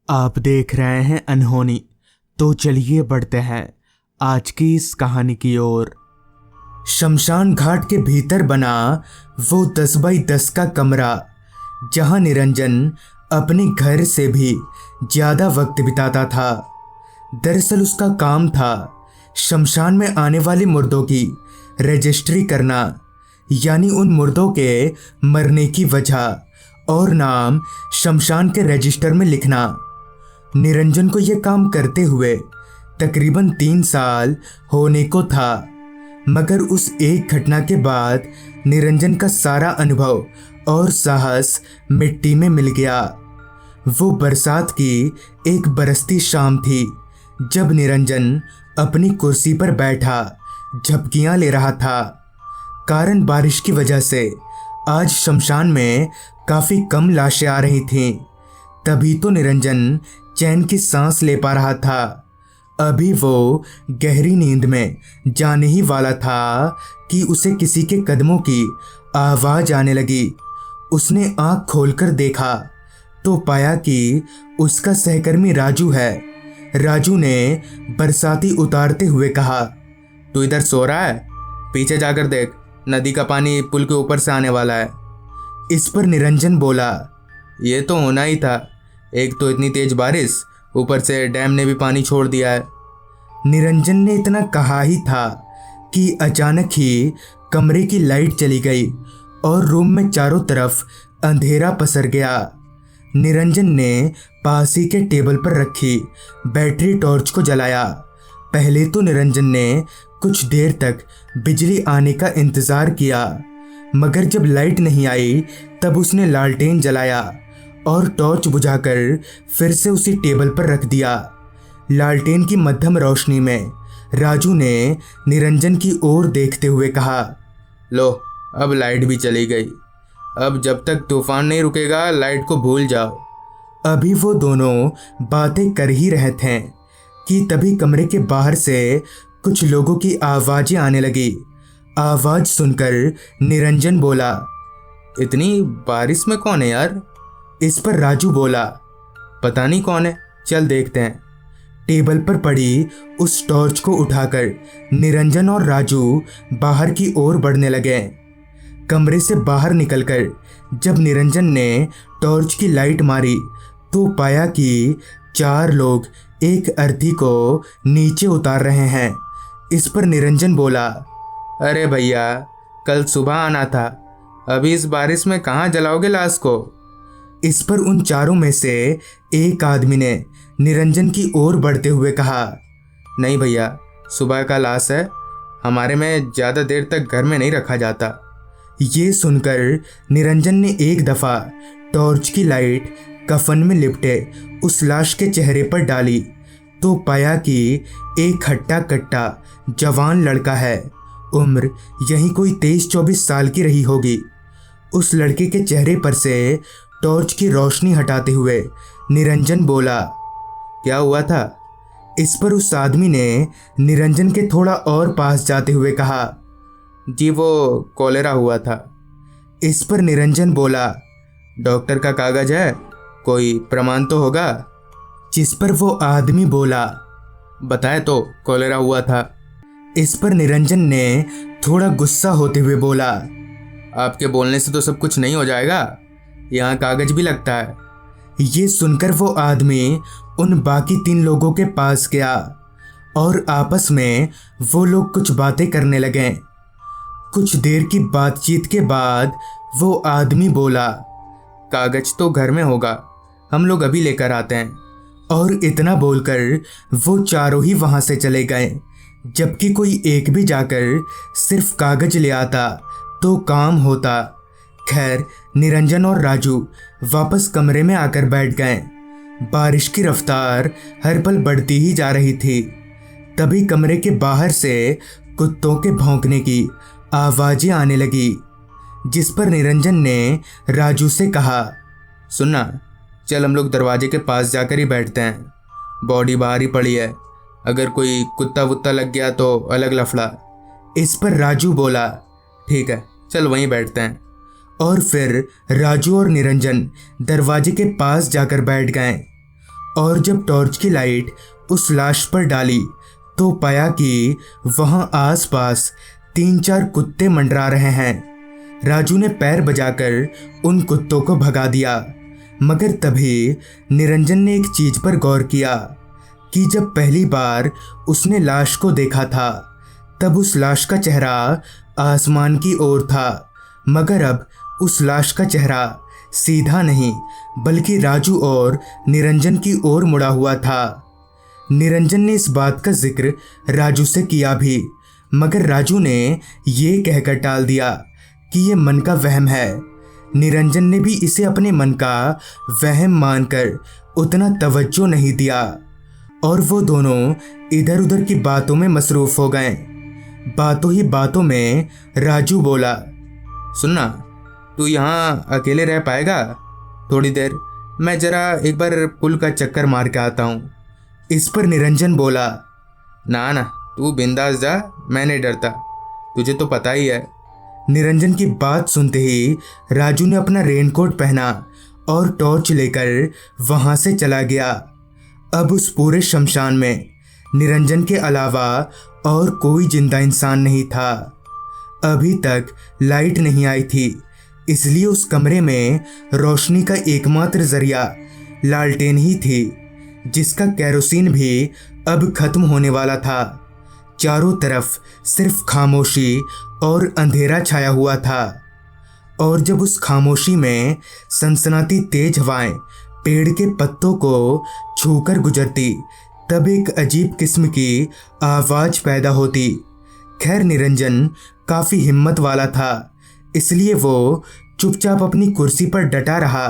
आप देख रहे हैं अनहोनी। तो चलिए बढ़ते हैं आज की इस कहानी की ओर। शमशान घाट के भीतर बना वो 10 बाई 10 का कमरा, जहां निरंजन अपने घर से भी ज्यादा वक्त बिताता था। दरअसल उसका काम था शमशान में आने वाले मुर्दों की रजिस्ट्री करना, यानी उन मुर्दों के मरने की वजह और नाम शमशान के रजिस्टर में लिखना। निरंजन को यह काम करते हुए तकरीबन 3 साल होने को था, मगर उस एक घटना के बाद निरंजन का सारा अनुभव और साहस मिट्टी में मिल गया। वो बरसात की एक बरसती शाम थी जब निरंजन अपनी कुर्सी पर बैठा झपकियां ले रहा था। कारण बारिश की वजह से आज शमशान में काफी कम लाशें आ रही थीं। तभी तो निरंजन चैन की सांस ले पा रहा था। अभी वो गहरी नींद में जाने ही वाला था कि उसे किसी के कदमों की आवाज आने लगी। उसने आंख खोलकर देखा तो पाया कि उसका सहकर्मी राजू है। राजू ने बरसाती उतारते हुए कहा, तू इधर सो रहा है? पीछे जाकर देख, नदी का पानी पुल के ऊपर से आने वाला है। इस पर निरंजन बोला, ये तो होना ही था, एक तो इतनी तेज बारिश, ऊपर से डैम ने भी पानी छोड़ दिया है। निरंजन ने इतना कहा ही था कि अचानक ही कमरे की लाइट चली गई और रूम में चारों तरफ अंधेरा पसर गया। निरंजन ने पास ही के टेबल पर रखी बैटरी टॉर्च को जलाया। पहले तो निरंजन ने कुछ देर तक बिजली आने का इंतजार किया, मगर जब लाइट नहीं आई तब उसने लालटेन जलाया और टॉर्च बुझाकर फिर से उसी टेबल पर रख दिया। लालटेन की मध्यम रोशनी में राजू ने निरंजन की ओर देखते हुए कहा, लो अब लाइट भी चली गई, अब जब तक तूफान नहीं रुकेगा लाइट को भूल जाओ। अभी वो दोनों बातें कर ही रहे थे कि तभी कमरे के बाहर से कुछ लोगों की आवाजें आने लगी। आवाज सुनकर निरंजन बोला, इतनी बारिश में कौन है यार? इस पर राजू बोला, पता नहीं कौन है, चल देखते हैं। टेबल पर पड़ी उस टॉर्च को उठाकर निरंजन और राजू बाहर की ओर बढ़ने लगे। कमरे से बाहर निकलकर जब निरंजन ने टॉर्च की लाइट मारी तो पाया कि 4 लोग एक अर्थी को नीचे उतार रहे हैं। इस पर निरंजन बोला, अरे भैया, कल सुबह आना था, अभी इस बारिश में कहाँ जलाओगे लाश को? इस पर उन चारों में से एक आदमी ने निरंजन की ओर बढ़ते हुए कहा, नहीं भैया, सुबह का लाश है, हमारे में ज़्यादा देर तक घर में नहीं रखा जाता। ये सुनकर निरंजन ने एक दफ़ा टॉर्च की लाइट कफन में लिपटे उस लाश के चेहरे पर डाली तो पाया कि एक हट्टा कट्टा जवान लड़का है। उम्र यही कोई 23-24 साल की रही होगी। उस लड़के के चेहरे पर से टॉर्च की रोशनी हटाते हुए निरंजन बोला, क्या हुआ था? इस पर उस आदमी ने निरंजन के थोड़ा और पास जाते हुए कहा, जी वो कॉलेरा हुआ था। इस पर निरंजन बोला, डॉक्टर का कागज है, कोई प्रमाण तो होगा? जिस पर वो आदमी बोला, बताए तो कॉलेरा हुआ था। इस पर निरंजन ने थोड़ा गुस्सा होते हुए बोला, आपके बोलने से तो सब कुछ नहीं हो जाएगा, यहाँ कागज भी लगता है। ये सुनकर वो आदमी उन बाकी 3 लोगों के पास गया और आपस में वो लोग कुछ बातें करने लगे। कुछ देर की बातचीत के बाद वो आदमी बोला, कागज तो घर में होगा, हम लोग अभी लेकर आते हैं। और इतना बोलकर वो चारों ही वहां से चले गए। जबकि कोई एक भी जाकर सिर्फ कागज ले आता तो काम होता। खैर, निरंजन और राजू वापस कमरे में आकर बैठ गए। बारिश की रफ्तार हर पल बढ़ती ही जा रही थी। तभी कमरे के बाहर से कुत्तों के भौंकने की आवाजें आने लगी, जिस पर निरंजन ने राजू से कहा, सुनना, चल हम लोग दरवाजे के पास जाकर ही बैठते हैं, बॉडी बाहर ही पड़ी है, अगर कोई कुत्ता वुत्ता लग गया तो अलग लफड़ा। इस पर राजू बोला, ठीक है, चल वहीं बैठते हैं। और फिर राजू और निरंजन दरवाजे के पास जाकर बैठ गए और जब टॉर्च की लाइट उस लाश पर डाली तो पाया कि वहां आसपास 3-4 कुत्ते मंडरा रहे हैं। राजू ने पैर बजाकर उन कुत्तों को भगा दिया, मगर तभी निरंजन ने एक चीज पर गौर किया कि जब पहली बार उसने लाश को देखा था तब उस लाश का चेहरा आसमान की ओर था, मगर अब उस लाश का चेहरा सीधा नहीं बल्कि राजू और निरंजन की ओर मुड़ा हुआ था। निरंजन ने इस बात का जिक्र राजू से किया भी, मगर राजू ने ये कहकर टाल दिया कि ये मन का वहम है। निरंजन ने भी इसे अपने मन का वहम मानकर उतना तवज्जो नहीं दिया और वो दोनों इधर उधर की बातों में मसरूफ हो गए। बातों ही बातों में राजू बोला, सुनना, तू यहाँ अकेले रह पाएगा? थोड़ी देर मैं जरा एक बार पुल का चक्कर मार के आता हूँ। इस पर निरंजन बोला, ना ना, तू बिंदास जा, मैं नहीं डरता, तुझे तो पता ही है। निरंजन की बात सुनते ही राजू ने अपना रेनकोट पहना और टॉर्च लेकर वहां से चला गया। अब उस पूरे शमशान में निरंजन के अलावा और कोई जिंदा इंसान नहीं था। अभी तक लाइट नहीं आई थी, इसलिए उस कमरे में रोशनी का एकमात्र जरिया लालटेन ही थी, जिसका केरोसिन भी अब खत्म होने वाला था। चारों तरफ सिर्फ खामोशी और अंधेरा छाया हुआ था, और जब उस खामोशी में सनसनाती तेज हवाएं पेड़ के पत्तों को छूकर गुजरती तब एक अजीब किस्म की आवाज पैदा होती। खैर निरंजन काफी हिम्मत वाला था, इसलिए वो चुपचाप अपनी कुर्सी पर डटा रहा।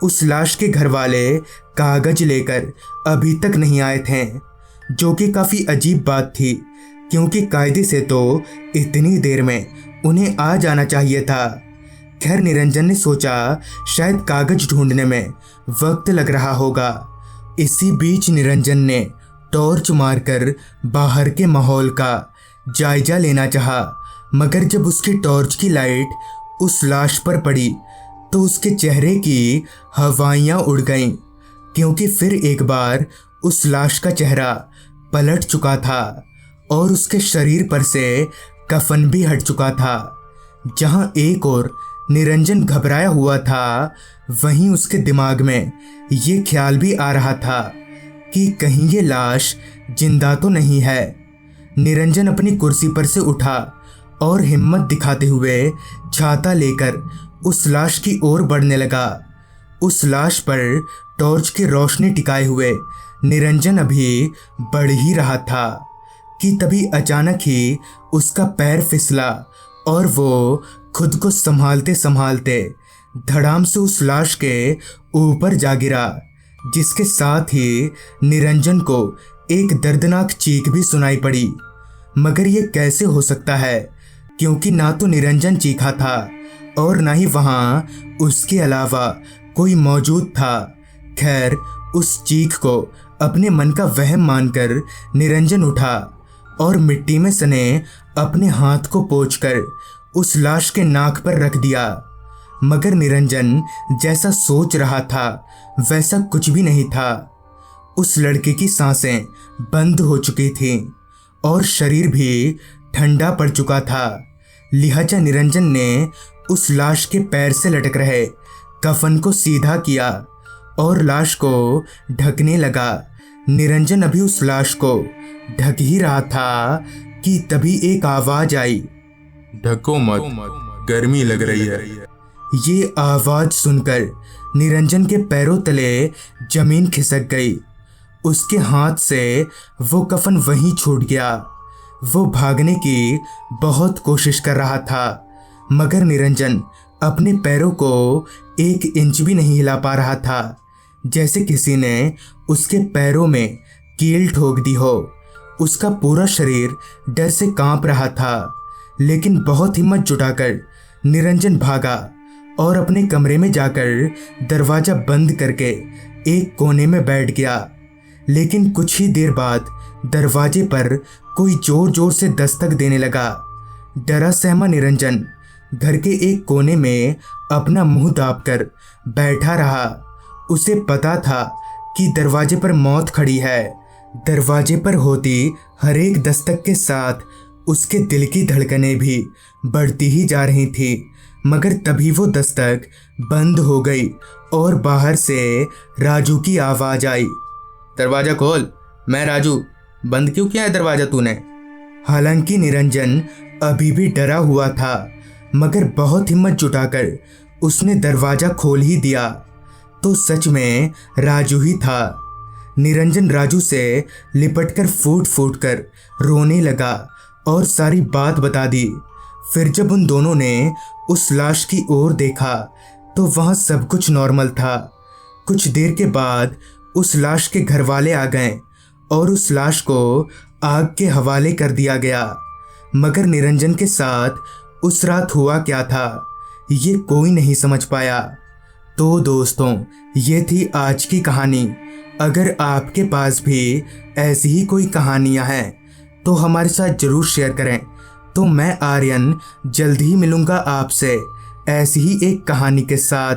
उस लाश के घर वाले कागज लेकर अभी तक नहीं आए थे, जो कि काफी अजीब बात थी, क्योंकि कायदे से तो इतनी देर में उन्हें आ जाना चाहिए था। खैर निरंजन ने सोचा शायद कागज ढूंढने में वक्त लग रहा होगा। इसी बीच निरंजन ने टॉर्च मारकर बाहर के माहौल का जायजा लेना चाहा, मगर जब उसकी टॉर्च की लाइट उस लाश पर पड़ी तो उसके चेहरे की हवाइयाँ उड़ गईं, क्योंकि फिर एक बार उस लाश का चेहरा पलट चुका था और उसके शरीर पर से कफन भी हट चुका था। जहां एक और निरंजन घबराया हुआ था, वहीं उसके दिमाग में ये ख्याल भी आ रहा था कि कहीं ये लाश जिंदा तो नहीं है। निरंजन अपनी कुर्सी पर से उठा और हिम्मत दिखाते हुए छाता लेकर उस लाश की ओर बढ़ने लगा। उस लाश पर टॉर्च की रोशनी टिकाए हुए निरंजन अभी बढ़ ही रहा था कि तभी अचानक ही उसका पैर फिसला और वो खुद को संभालते संभालते धड़ाम से उस लाश के ऊपर जा गिरा, जिसके साथ ही निरंजन को एक दर्दनाक चीख भी सुनाई पड़ी। मगर ये कैसे हो सकता है, क्योंकि ना तो निरंजन चीखा था और ना ही वहां उसके अलावा कोई मौजूद था। खैर उस चीख को अपने मन का वहम मानकर निरंजन उठा और मिट्टी में सने अपने हाथ को पोंछकर उस लाश के नाक पर रख दिया। मगर निरंजन जैसा सोच रहा था वैसा कुछ भी नहीं था। उस लड़के की सांसें बंद हो चुकी थीं और शरीर भी ठंडा पड़ चुका था। लिहाजा निरंजन ने उस लाश के पैर से लटक रहे कफन को सीधा किया और लाश को ढकने लगा। निरंजन अभी उस लाश को ढक ही रहा था कि तभी एक आवाज आई, ढको मत, गर्मी लग रही है। ये आवाज सुनकर निरंजन के पैरों तले जमीन खिसक गई। उसके हाथ से वो कफन वहीं छूट गया। वो भागने की बहुत कोशिश कर रहा था, मगर निरंजन अपने पैरों को 1 इंच भी नहीं हिला पा रहा था, जैसे किसी ने उसके पैरों में कील ठोक दी हो। उसका पूरा शरीर डर से कांप रहा था, लेकिन बहुत हिम्मत जुटाकर निरंजन भागा और अपने कमरे में जाकर दरवाजा बंद करके एक कोने में बैठ गया। लेकिन कुछ ही देर बाद दरवाजे पर कोई जोर जोर से दस्तक देने लगा। डरा सहमा निरंजन घर के एक कोने में अपना मुंह दाबकर बैठा रहा। उसे पता था कि दरवाजे पर मौत खड़ी है। दरवाजे पर होती हर एक दस्तक के साथ उसके दिल की धड़कनें भी बढ़ती ही जा रही थी, मगर तभी वो दस्तक बंद हो गई और बाहर से राजू की आवाज़ आई। दरवाजा खोल, मैं राजू। बंद क्यों किया है दरवाजा तूने? हालांकि निरंजन अभी भी डरा हुआ था, मगर बहुत हिम्मत जुटाकर उसने दरवाज़ा खोल ही दिया तो सच में राजू ही था। निरंजन राजू से लिपटकर फूट फूट कर रोने लगा और सारी बात बता दी। फिर जब उन दोनों ने उस लाश की ओर देखा तो वहाँ सब कुछ नॉर्मल था। कुछ देर के बाद उस लाश के घर वाले आ गए और उस लाश को आग के हवाले कर दिया गया। मगर निरंजन के साथ उस रात हुआ क्या था, ये कोई नहीं समझ पाया। तो दोस्तों, ये थी आज की कहानी। अगर आपके पास भी ऐसी ही कोई कहानियाँ हैं तो हमारे साथ ज़रूर शेयर करें। तो मैं आर्यन जल्द ही मिलूँगा आपसे ऐसी ही एक कहानी के साथ।